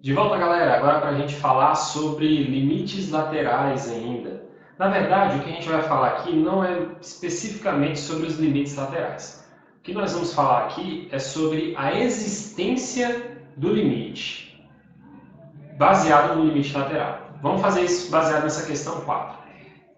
De volta, galera, agora para a gente falar sobre limites laterais ainda. Na verdade, o que a gente vai falar aqui não é especificamente sobre os limites laterais. O que nós vamos falar aqui é sobre a existência do limite, baseado no limite lateral. Vamos fazer isso baseado nessa questão 4.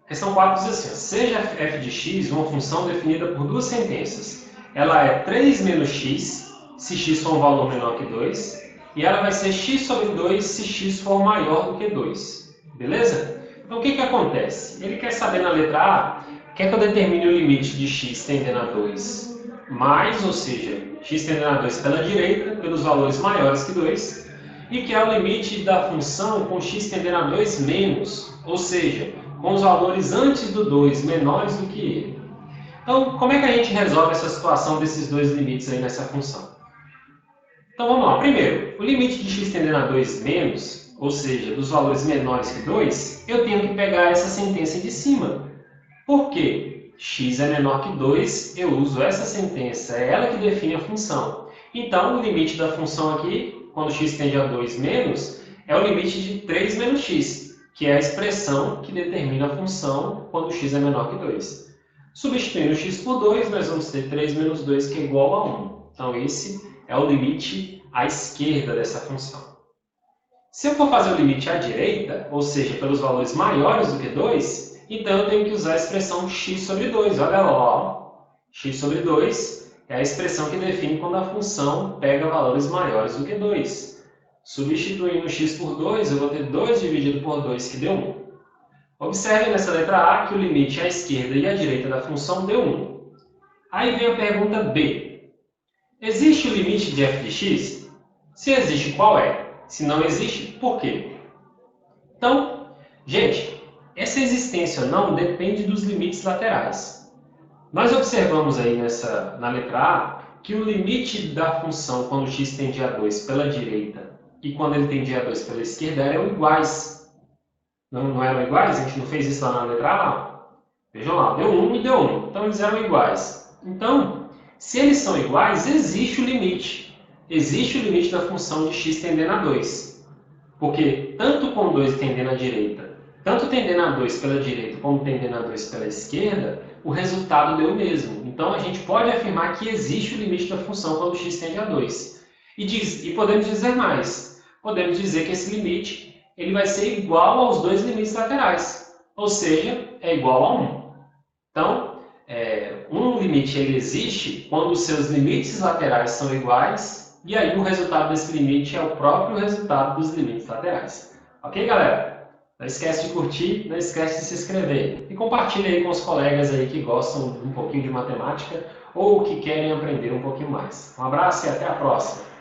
A questão 4 diz assim, ó, seja f de x uma função definida por duas sentenças. Ela é 3 menos x, se x for um valor menor que 2, e ela vai ser x sobre 2 se x for maior do que 2. Beleza? Então o que acontece? Ele quer saber na letra A, quer que eu determine o limite de x tendendo a 2 mais, ou seja, x tendendo a 2 pela direita, pelos valores maiores que 2, e que é o limite da função com x tendendo a 2 menos, ou seja, com os valores antes do 2 menores do que ele. Então, como é que a gente resolve essa situação desses dois limites aí nessa função? Então, vamos lá. Primeiro, o limite de x tendendo a 2 menos, ou seja, dos valores menores que 2, eu tenho que pegar essa sentença de cima. Por quê? X é menor que 2, eu uso essa sentença, é ela que define a função. Então, o limite da função aqui, quando x tende a 2 menos, é o limite de 3 menos x, que é a expressão que determina a função quando x é menor que 2. Substituindo x por 2, nós vamos ter 3 menos 2, que é igual a 1. Então, esse é o limite à esquerda dessa função. Se eu for fazer o limite à direita, ou seja, pelos valores maiores do que 2, então eu tenho que usar a expressão x sobre 2. Olha lá, ó. X sobre 2 é a expressão que define quando a função pega valores maiores do que 2. Substituindo x por 2, eu vou ter 2 dividido por 2, que deu 1. Observe nessa letra A que o limite à esquerda e à direita da função deu 1. Aí vem a pergunta B. Existe o limite de f de x? Se existe, qual é? Se não existe, por quê? Então, gente, essa existência ou não depende dos limites laterais. Nós observamos aí na letra A que o limite da função quando x tende a 2 pela direita e quando ele tendia a 2 pela esquerda eram iguais. Não eram iguais? A gente não fez isso lá na letra A? Vejam lá, deu 1 e deu 1. Então, eles eram iguais. Então, se eles são iguais, existe o limite. Existe o limite da função de x tendendo a 2. Porque tanto com 2 tendendo à direita, tanto tendendo a 2 pela direita como tendendo a 2 pela esquerda, o resultado deu o mesmo. Então, a gente pode afirmar que existe o limite da função quando x tende a 2. E podemos dizer mais. Podemos dizer que esse limite ele vai ser igual aos dois limites laterais. Ou seja, é igual a 1. Então, um limite ele existe quando os seus limites laterais são iguais, e aí o resultado desse limite é o próprio resultado dos limites laterais. Ok, galera? Não esquece de curtir, não esquece de se inscrever. E compartilhe aí com os colegas aí que gostam um pouquinho de matemática ou que querem aprender um pouquinho mais. Um abraço e até a próxima!